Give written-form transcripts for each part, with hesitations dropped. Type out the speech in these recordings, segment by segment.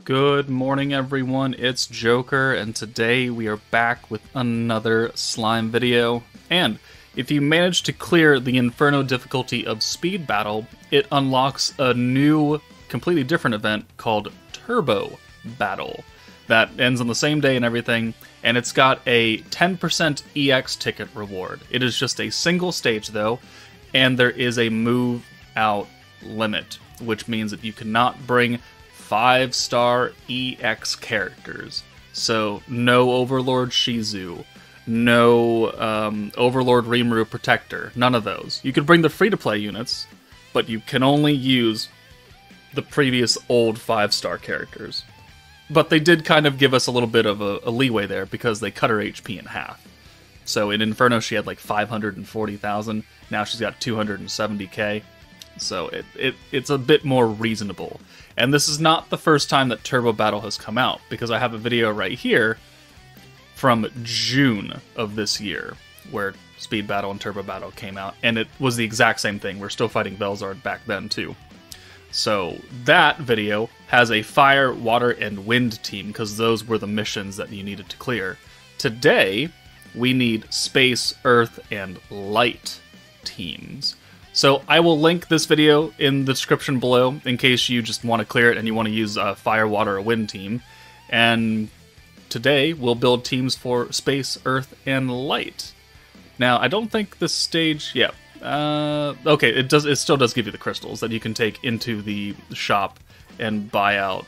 Good morning, everyone. It's Joker, and today we are back with another slime video. And if you manage to clear the Inferno difficulty of Speed Battle, it unlocks a new, completely different event called Turbo Battle that ends on the same day and everything, and it's got a 10% EX ticket reward. It is just a single stage, though, and there is a move out limit, which means that you cannot bring 5-star EX characters. So, no Overlord Shizu, no Overlord Rimuru Protector, none of those. You can bring the free-to-play units, but you can only use the previous old 5-star characters. But they did kind of give us a little bit of a leeway there, because they cut her HP in half. So in Inferno she had like 540,000, now she's got 270k. So it's a bit more reasonable. And this is not the first time that Turbo Battle has come out, because I have a video right here from June of this year, where Speed Battle and Turbo Battle came out, and it was the exact same thing. We're still fighting Velzard back then, too. So that video has a Fire, Water, and Wind team, because those were the missions that you needed to clear. Today, we need Space, Earth, and Light teams. So I will link this video in the description below in case you just want to clear it and you want to use a Fire, Water, or Wind team. And today we'll build teams for Space, Earth, and Light. Now, I don't think this stage... Yeah. Okay, it still does give you the crystals that you can take into the shop and buy out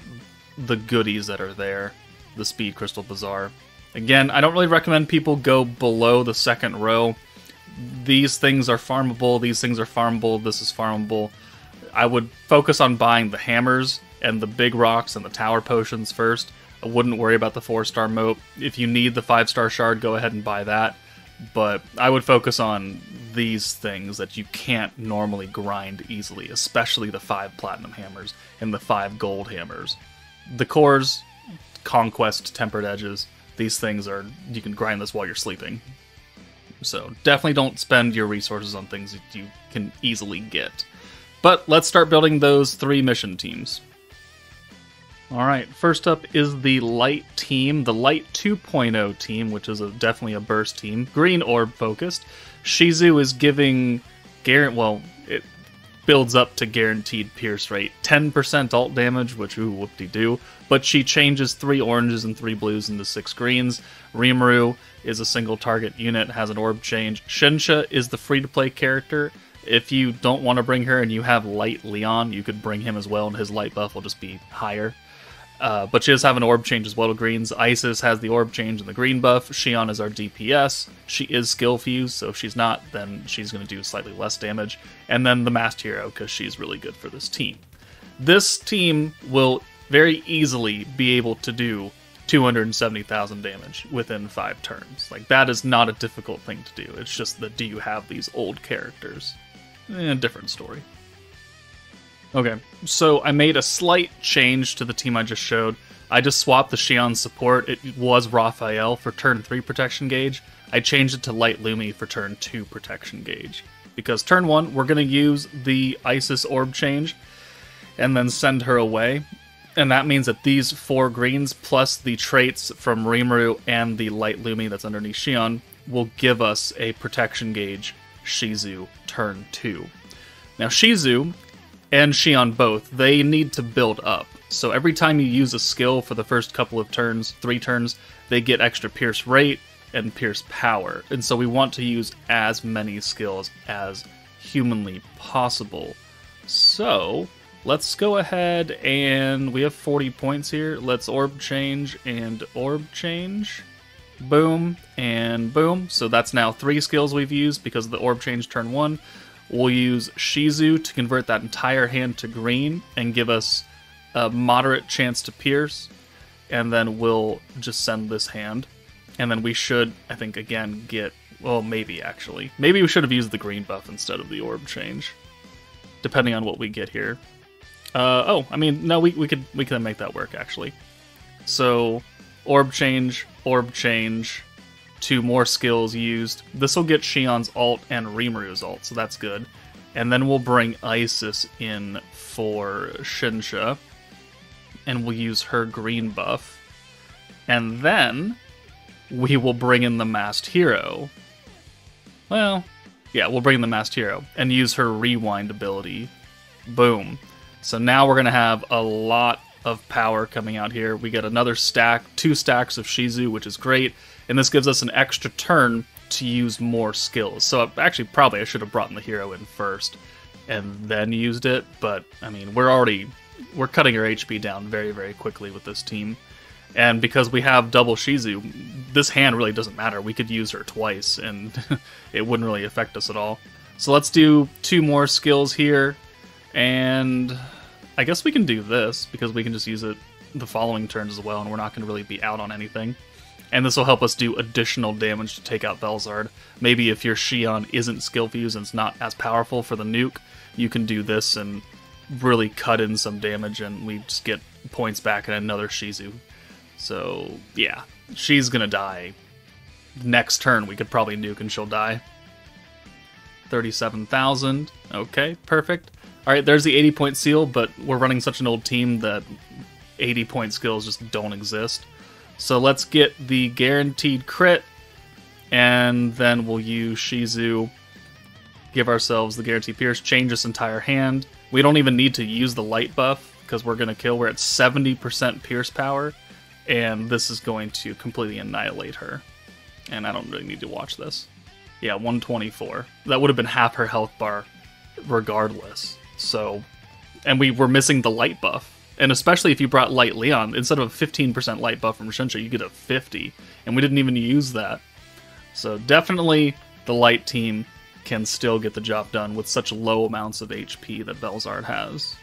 the goodies that are there. The Speed Crystal Bazaar. Again, I don't really recommend people go below the second row. These things are farmable, these things are farmable, this is farmable. I would focus on buying the hammers and the big rocks and the tower potions first. I wouldn't worry about the 4-star moat. If you need the 5-star shard, go ahead and buy that. But I would focus on these things that you can't normally grind easily, especially the 5 platinum hammers and the 5 gold hammers. The cores, conquest, tempered edges, these things are, you can grind this while you're sleeping. So definitely don't spend your resources on things that you can easily get. But let's start building those 3 mission teams. Alright, first up is the Light team, the Light 2.0 team, which is definitely a burst team. Green orb focused. Shizu is giving... it builds up to guaranteed pierce rate. 10% ult damage, which, ooh, whoop-de-doo. But she changes 3 oranges and 3 blues into 6 greens. Rimuru is a single target unit, has an orb change. Shinsha is the free-to-play character. If you don't want to bring her and you have Light Leon, you could bring him as well, and his light buff will just be higher. But she does have an orb change as well to greens. Isis has the orb change and the green buff. Xion is our DPS. She is skill fused, so if she's not, then she's going to do slightly less damage. And then the masked hero, because she's really good for this team. This team will very easily be able to do 270,000 damage within 5 turns. Like, that is not a difficult thing to do. It's just that, do you have these old characters? Different story. Okay, so I made a slight change to the team I just showed. I just swapped the Xion support. It was Raphael for turn 3 protection gauge. I changed it to Light Lumi for turn 2 protection gauge. Because turn 1, we're going to use the Isis orb change and then send her away. And that means that these 4 greens plus the traits from Rimuru and the Light Lumi that's underneath Xion will give us a protection gauge Shizu turn 2. Now Shizu and Xion both, they need to build up. So every time you use a skill for the first couple of turns, 3 turns, they get extra pierce rate and pierce power. And so we want to use as many skills as humanly possible. So let's go ahead and we have 40 points here. Let's orb change and orb change. Boom and boom. So that's now 3 skills we've used because of the orb change turn 1. We'll use Shizu to convert that entire hand to green and give us a moderate chance to pierce. And then we'll just send this hand. And then we should, I think, again, get... Well, maybe, actually. Maybe we should have used the green buff instead of the orb change. Depending on what we get here. No, we could make that work, actually. So, orb change, 2 more skills used. This will get Xion's ult and Rimuru's ult, so that's good. And then we'll bring Isis in for Shinsha. and we'll use her green buff. And then we will bring in the Masked Hero. Well, yeah, we'll bring in the Masked Hero and use her rewind ability. Boom. So now we're going to have a lot of power coming out here. We get another stack, 2 stacks of Shizu, which is great. And this gives us an extra turn to use more skills. So actually, probably I should have brought in the hero in first and then used it. But, I mean, we're cutting her HP down very, very quickly with this team. And because we have double Shizu, this hand really doesn't matter. We could use her twice, and it wouldn't really affect us at all. So let's do 2 more skills here. And I guess we can do this, because we can just use it the following turns as well, and we're not going to really be out on anything. And this will help us do additional damage to take out Belzard. Maybe if your Shion isn't skill fused and it's not as powerful for the nuke, you can do this and really cut in some damage, and we just get points back and another Shizu. So, yeah, she's gonna die. Next turn, we could probably nuke and she'll die. 37,000. Okay, perfect. Alright, there's the 80-point seal, but we're running such an old team that 80-point skills just don't exist. So let's get the guaranteed crit, and then we'll use Shizu, give ourselves the guaranteed pierce, change this entire hand. We don't even need to use the light buff, because we're gonna kill. We're at 70% pierce power. And this is going to completely annihilate her. And I don't really need to watch this. Yeah, 124. That would have been half her health bar regardless. So, and we were missing the light buff. And especially if you brought Light Leon, instead of a 15% light buff from Shinsha, you get a 50. And we didn't even use that. So definitely the light team can still get the job done with such low amounts of HP that Belzard has.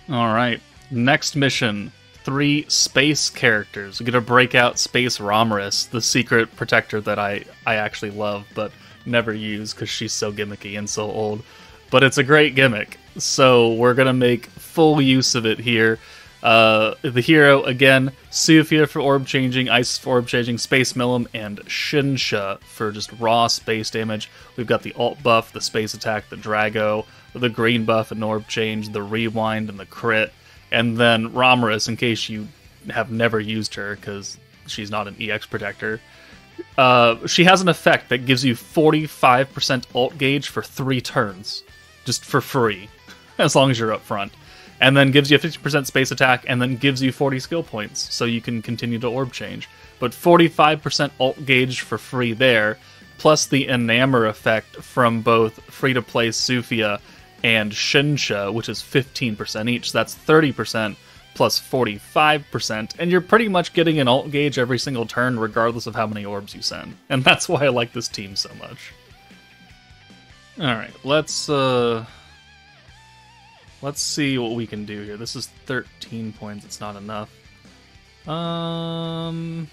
Alright, next mission. 3 space characters. We're gonna break out Space Ramiris, the secret protector that I actually love, but never use because she's so gimmicky and so old. But it's a great gimmick, so we're gonna make full use of it here. The hero, again, Sufia for orb changing, Ice for orb changing, Space Millum, and Shinsha for just raw space damage. We've got the alt buff, the space attack, the Drago, the green buff and orb change, the rewind, and the crit. And then Ramiris, in case you have never used her, because she's not an EX protector, she has an effect that gives you 45% ult gauge for 3 turns, just for free, as long as you're up front. And then gives you a 50% space attack, and then gives you 40 skill points, so you can continue to orb change. But 45% ult gauge for free there, plus the Enamor effect from both free-to-play Sufia and Shinsha, which is 15% each. That's 30% plus 45%, and you're pretty much getting an ult gauge every single turn, regardless of how many orbs you send. And that's why I like this team so much. Alright, let's see what we can do here. This is 13 points, it's not enough. Okay,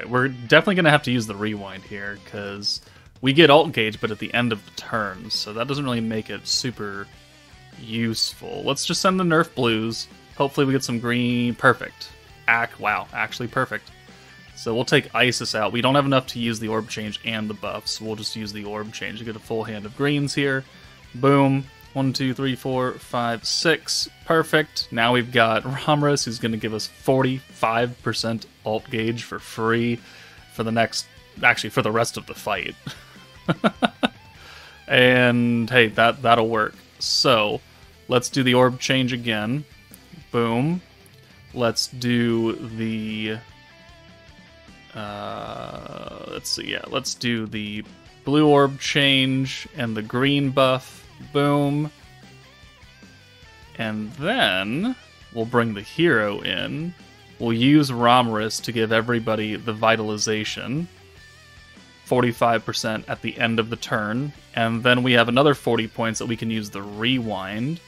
we're definitely gonna have to use the rewind here, because we get ult gauge, but at the end of the turn, so that doesn't really make it super useful. Let's just send the nerf blues. Hopefully we get some green. Perfect. Wow, actually perfect. So we'll take Isis out. We don't have enough to use the orb change and the buff, so we'll just use the orb change to get a full hand of greens here. Boom. 1, 2, 3, 4, 5, 6. Perfect. Now we've got Ramiris, who's going to give us 45% ult gauge for free for the next... Actually, for the rest of the fight. And, hey, that'll work. So, let's do the orb change again. Boom. Let's do the... let's see, yeah. Let's do the blue orb change and the green buff. Boom. And then we'll bring the hero in. We'll use Ramiris to give everybody the vitalization. 45% at the end of the turn. And then we have another 40 points that we can use the rewind.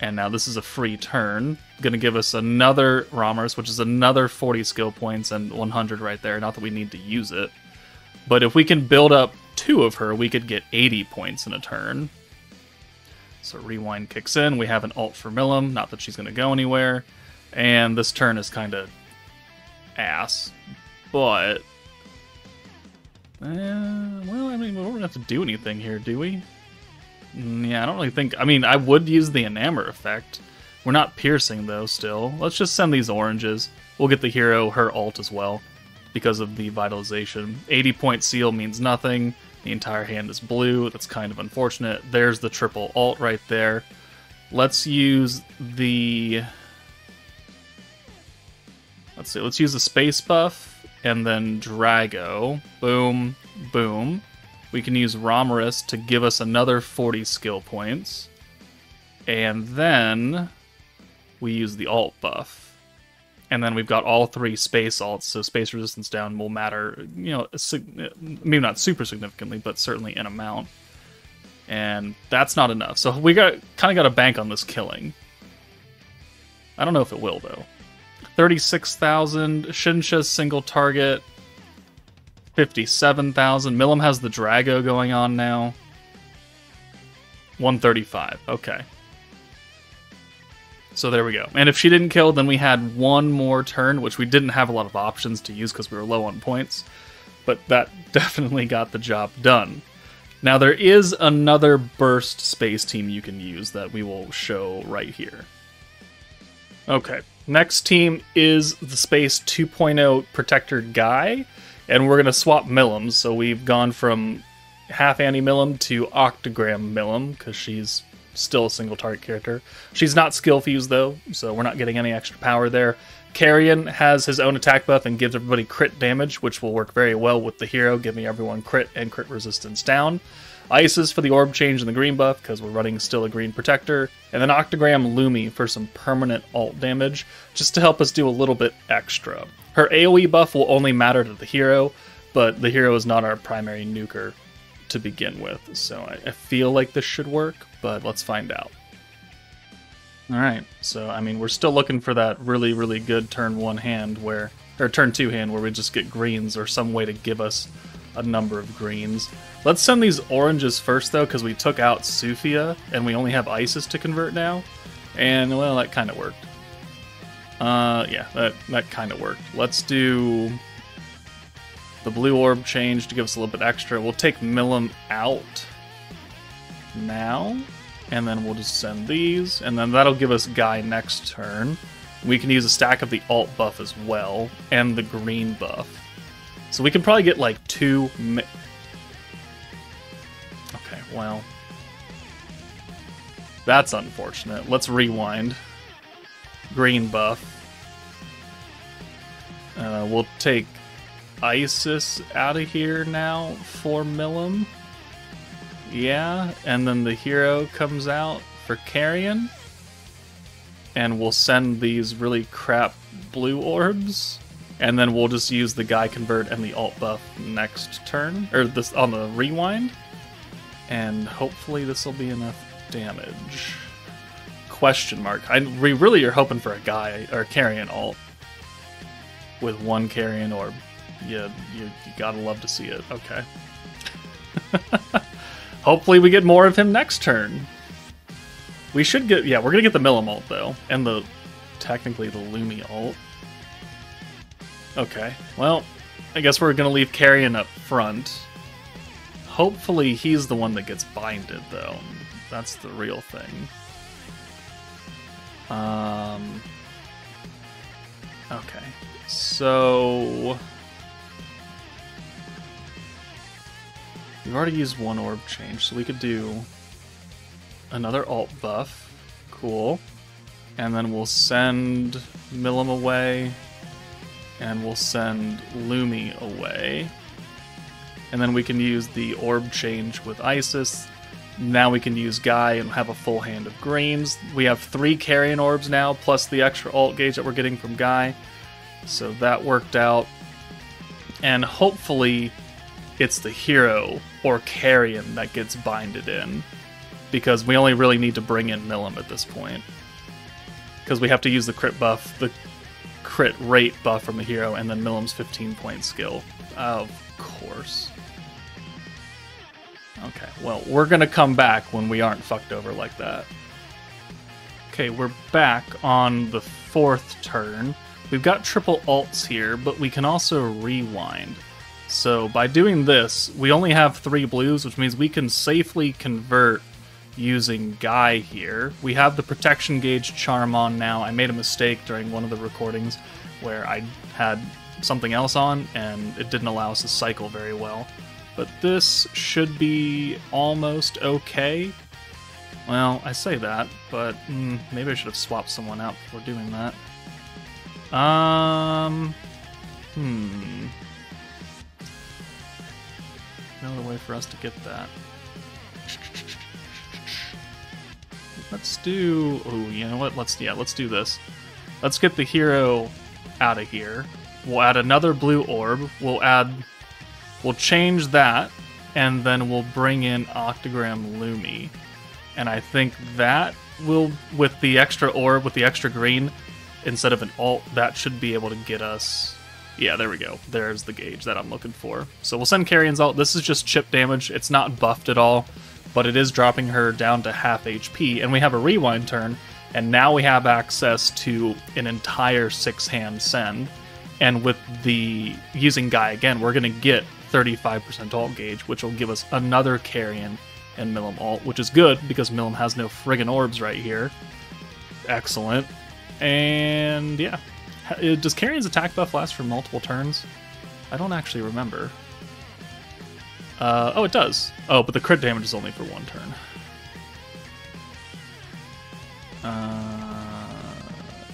And now this is a free turn. Gonna give us another Ramiris, which is another 40 skill points and 100 right there. Not that we need to use it. But if we can build up 2 of her, we could get 80 points in a turn. So rewind kicks in. We have an ult for Millum. Not that she's gonna go anywhere. And this turn is kind of ass. But... well, I mean, we don't have to do anything here, do we? Yeah, I don't really think... I mean, I would use the enamor effect. We're not piercing, though, still. Let's just send these oranges. We'll get the hero her ult as well, because of the vitalization. 80-point seal means nothing. The entire hand is blue. That's kind of unfortunate. There's the triple ult right there. Let's use the... Let's use the space buff, and then Drago. Boom, boom. We can use Ramiris to give us another 40 skill points. And then we use the ult buff. And then we've got all 3 space alts, so space resistance down will matter, you know, maybe not super significantly, but certainly in amount. And that's not enough. So we kind of got to bank on this killing. I don't know if it will, though. 36,000, Shinsha's single target, 57,000. Milim has the Drago going on now. 135, okay. So there we go. And if she didn't kill, then we had one more turn, which we didn't have a lot of options to use because we were low on points. But that definitely got the job done. Now there is another burst space team you can use that we will show right here. Okay, next team is the Space 2.0 Protector Guy, and we're going to swap Milims, so we've gone from half anti-Milim to octagram Milim, because she's still a single target character. She's not skill fused though, so we're not getting any extra power there. Carrion has his own attack buff and gives everybody crit damage, which will work very well with the hero, giving everyone crit and crit resistance down. Isis for the orb change and the green buff, because we're running still a green protector. And then Octagram Lumi for some permanent ult damage, just to help us do a little bit extra. Her AoE buff will only matter to the hero, but the hero is not our primary nuker to begin with. So I feel like this should work, but let's find out. Alright, so I mean, we're still looking for that really, really good turn 1 hand where, or turn 2 hand where we just get greens or some way to give us a number of greens. Let's send these oranges first though, because we took out Sufia and we only have Isis to convert now. And well, that kind of worked. Yeah, that kind of worked. Let's do the blue orb change to give us a little bit extra. We'll take Milim out now. And then we'll just send these, and then that'll give us Guy next turn. We can use a stack of the alt buff as well, and the green buff. So we can probably get like 2... Okay, well... That's unfortunate. Let's rewind. Green buff. We'll take Isis out of here now for Milim. Yeah, and then the hero comes out for Carrion. And we'll send these really crap blue orbs. And then we'll just use the Guy convert and the alt buff next turn. Or this on the rewind. And hopefully this will be enough damage. Question mark. We really are hoping for a Guy or Carrion alt. With one Carrion orb. You gotta love to see it. Okay. Hopefully we get more of him next turn. We should get... Yeah, we're going to get the Milim ult, though. And technically the Lumi ult. Okay. Well, I guess we're going to leave Carrion up front. Hopefully he's the one that gets binded, though. That's the real thing. Okay. So... We've already used one orb change, so we could do another alt buff. Cool. And then we'll send Milim away. And we'll send Lumi away. And then we can use the orb change with Isis. Now we can use Guy and have a full hand of greens. We have 3 Carrion orbs now, plus the extra alt gauge that we're getting from Guy. So that worked out. And hopefully... it's the hero or Carrion that gets binded in. Because we only really need to bring in Milim at this point. Because we have to use the crit buff, the crit rate buff from the hero, and then Milim's 15-point skill. Of course. Okay, well, we're going to come back when we aren't fucked over like that. Okay, we're back on the 4th turn. We've got triple alts here, but we can also rewind. So by doing this, we only have 3 blues, which means we can safely convert using Guy here. We have the protection gauge charm on now. I made a mistake during one of the recordings where I had something else on and it didn't allow us to cycle very well. But this should be almost okay. Well, I say that, but maybe I should have swapped someone out before doing that. No other way for us to get that. Let's do... Oh, you know what? Let's do this. Let's get the hero out of here. We'll add another blue orb. We'll change that, and then we'll bring in Octogram Lumi. And I think that will, with the extra orb, with the extra green, instead of an alt, that should be able to get us... Yeah, there we go. There's the gauge that I'm looking for. So we'll send Carrion's alt. This is just chip damage. It's not buffed at all, but it is dropping her down to half HP. And we have a rewind turn, and now we have access to an entire 6-hand send. And with the using Guy again, we're going to get 35% alt gauge, which will give us another Carrion and Milim alt, which is good because Milim has no friggin' orbs right here. Excellent. And yeah. Does Carrion's attack buff last for multiple turns? I don't actually remember. Oh, it does. Oh, but the crit damage is only for 1 turn.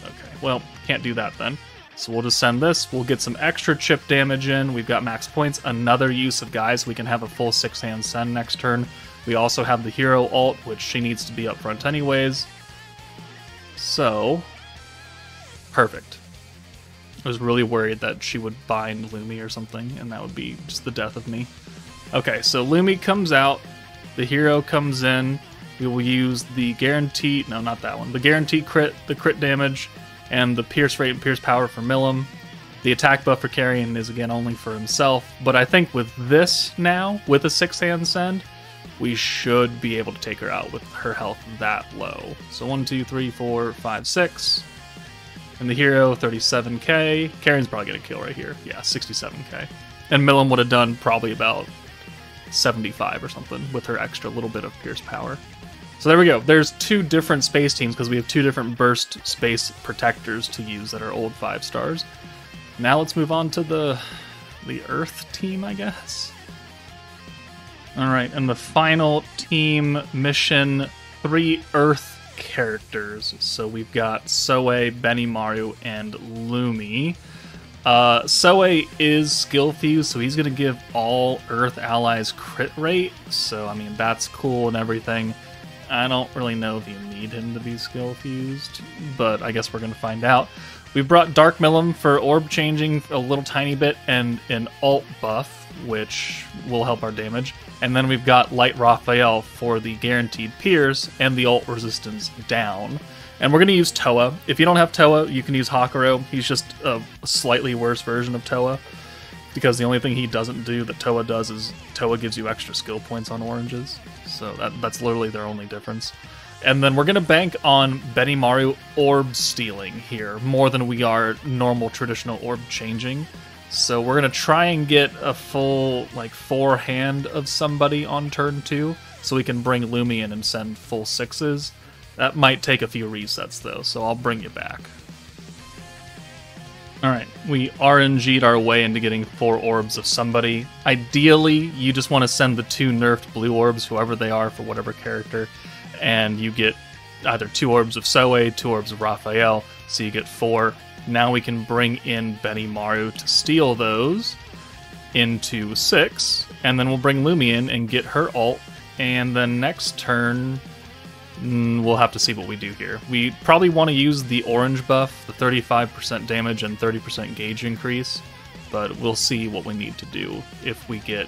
Okay, well, can't do that then. So we'll just send this. We'll get some extra chip damage in. We've got max points. Another use of Guys. We can have a full 6-hand send next turn. We also have the hero alt, which she needs to be up front anyways. So, perfect. I was really worried that she would bind Lumi or something, and that would be just the death of me. Okay, so Lumi comes out, the hero comes in, we will use the guaranteed, no, not that one, the guaranteed crit, the crit damage, and the pierce rate and pierce power for Milim. The attack buff for Carrion is again only for himself, but I think with this now, with a 6-hand send, we should be able to take her out with her health that low. So 1, 2, 3, 4, 5, 6. And the hero, 37k. Carrion's probably going to kill right here. Yeah, 67k. And Milim would have done probably about 75 or something with her extra little bit of pierce power. So there we go. There's 2 different space teams because we have 2 different burst space protectors to use that are old 5 stars. Now let's move on to the Earth team, I guess. Alright, and the final team mission, 3 Earth characters. So we've got Soe, Benimaru, and Lumi. Soe is skill fused, so he's going to give all Earth allies crit rate. So, I mean, that's cool and everything. I don't really know if you need him to be skill fused, but I guess we're going to find out. We brought Dark Milim for orb changing a little tiny bit and an alt buff, which will help our damage. And then we've got Light Raphael for the guaranteed pierce and the ult resistance down. And we're going to use Toa. If you don't have Toa, you can use Hakuro. He's just a slightly worse version of Toa, because the only thing he doesn't do that Toa does is Toa gives you extra skill points on oranges. So that's literally their only difference. And then we're going to bank on Benimaru orb stealing here, more than we are normal traditional orb changing. So we're going to try and get a full, 4-hand of somebody on turn 2, so we can bring Lumi in and send full 6s. That might take a few resets, though, so I'll bring you back. Alright, we RNG'd our way into getting 4 orbs of somebody. Ideally, you just want to send the 2 nerfed blue orbs, whoever they are, for whatever character, and you get either 2 orbs of Soe, 2 orbs of Raphael, so you get 4. Now we can bring in Benimaru to steal those into 6, and then we'll bring Lumi in and get her ult, and then next turn, we'll have to see what we do here. We probably want to use the orange buff, the 35% damage and 30% gauge increase, but we'll see what we need to do if we get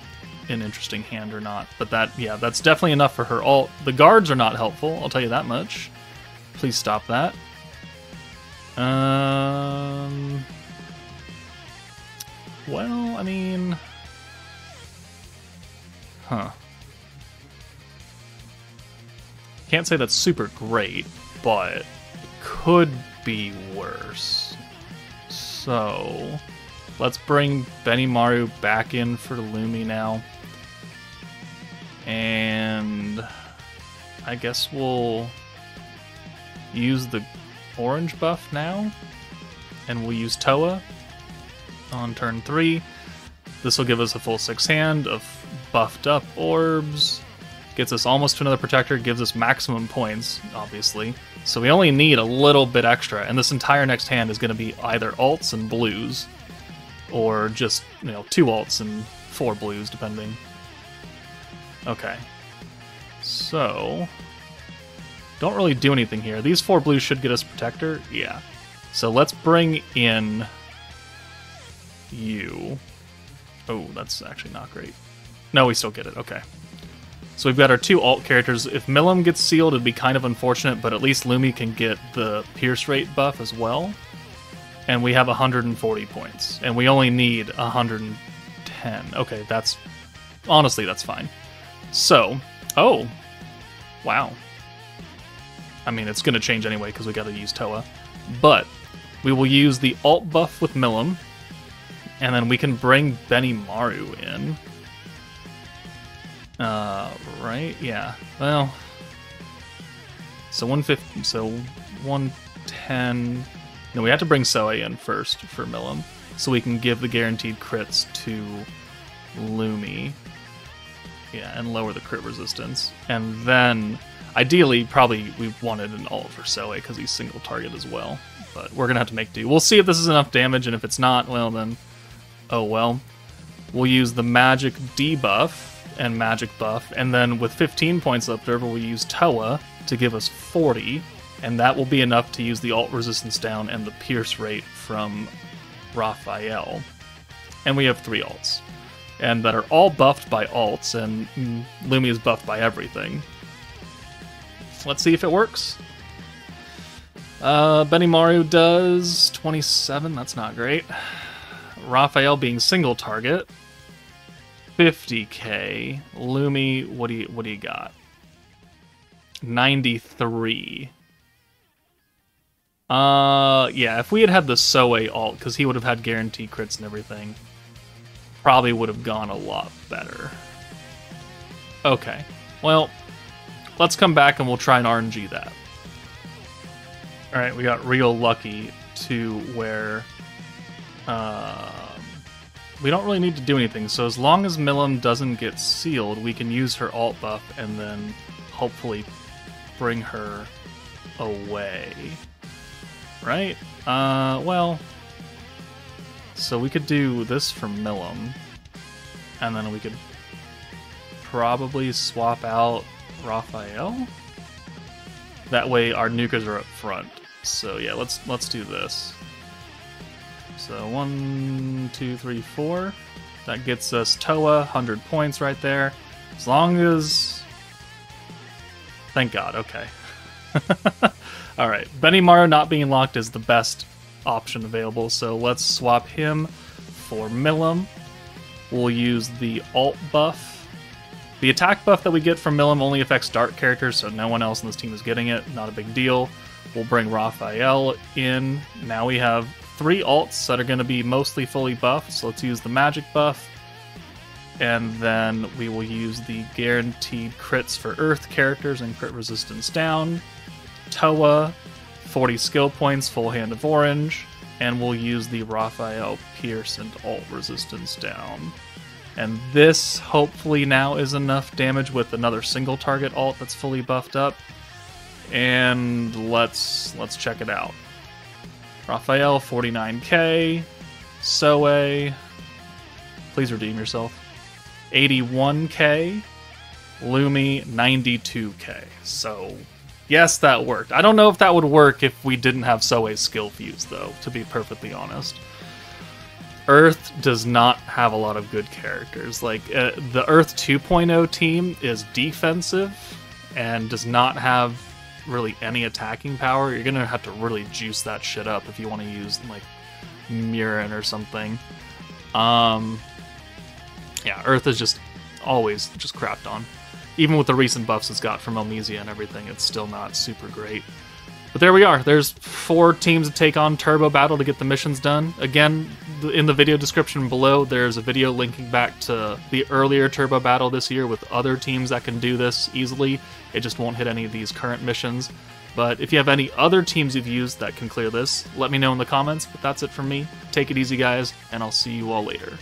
an interesting hand or not. But that's definitely enough for her ult. The guards are not helpful, I'll tell you that much. Please stop that. Well, I mean... Can't say that's super great, but it could be worse. So, let's bring Benimaru back in for Lumi now. And I guess we'll use the orange buff now, and we'll use Toa on turn 3. This will give us a full 6 hand of buffed up orbs, gets us almost to another protector, gives us maximum points, obviously. So we only need a little bit extra, and this entire next hand is going to be either alts and blues, or just, 2 alts and 4 blues, depending. Okay. So, don't really do anything here. These 4 blues should get us protector, yeah. So let's bring in you. Oh, that's actually not great. No, we still get it, okay. So we've got our 2 alt characters. If Milim gets sealed, it'd be kind of unfortunate, but at least Lumi can get the pierce rate buff as well. And we have 140 points, and we only need 110. Okay, honestly, that's fine. So, oh, wow. I mean, it's going to change anyway because we got to use Toa. But we will use the alt buff with Milim, and then we can bring Benimaru in. Right? Yeah. Well, so 150, so 110. No, we have to bring Soe in first for Milim, so we can give the guaranteed crits to Lumi. Yeah, and lower the crit resistance. And then, ideally, probably we wanted an ult for Soe because he's single target as well. But we're going to have to make do. We'll see if this is enough damage, and if it's not, well then, oh well. We'll use the magic debuff and magic buff, and then with 15 points left over, we'll use Toa to give us 40, and that will be enough to use the ult resistance down and the pierce rate from Raphael. And we have 3 alts, and that are all buffed by alts, and Lumi is buffed by everything. Let's see if it works. Benimaru does 27, that's not great. Raphael being single target, 50k. Lumi, what do you got? 93. Yeah, if we had the Soe alt, because he would have had guaranteed crits and everything, probably would have gone a lot better. Okay, well, let's come back and we'll try and RNG that. Alright, we got real lucky to where we don't really need to do anything, so as long as Milim doesn't get sealed, we can use her alt buff and then hopefully bring her away. Right? Well, so we could do this for Milim, and then we could probably swap out Raphael. That way our nukers are up front. So yeah, let's do this. So 1, 2, 3, 4. That gets us Toa, 100 points right there. As long as... Thank God, okay. Alright, Benimaru not being locked is the best option available, so let's swap him for Milim. We'll use the alt buff. The attack buff that we get from Milim only affects dark characters, so no one else in this team is getting it. Not a big deal. We'll bring Raphael in. Now we have 3 alts that are going to be mostly fully buffed, so let's use the magic buff. And then we will use the guaranteed crits for earth characters and crit resistance down. Toa, 40 skill points, full hand of orange. And we'll use the Raphael pierce and alt resistance down. And this hopefully now is enough damage with another single target alt that's fully buffed up. And let's check it out. Raphael, 49k. Soe, please redeem yourself. 81k. Lumi, 92k. So, yes, that worked. I don't know if that would work if we didn't have Soe's skill fuse, though, to be perfectly honest. Earth does not have a lot of good characters. Like, the Earth 2.0 team is defensive and does not have really any attacking power. You're gonna have to really juice that shit up if you want to use, like, Murin or something. Yeah, Earth is just always just crapped on. Even with the recent buffs it's got from Elmesia and everything, it's still not super great. But there we are. There's 4 teams to take on Turbo Battle to get the missions done. Again, in the video description below, there's a video linking back to the earlier Turbo Battle this year with other teams that can do this easily. It just won't hit any of these current missions. But if you have any other teams you've used that can clear this, let me know in the comments. But that's it from me. Take it easy, guys, and I'll see you all later.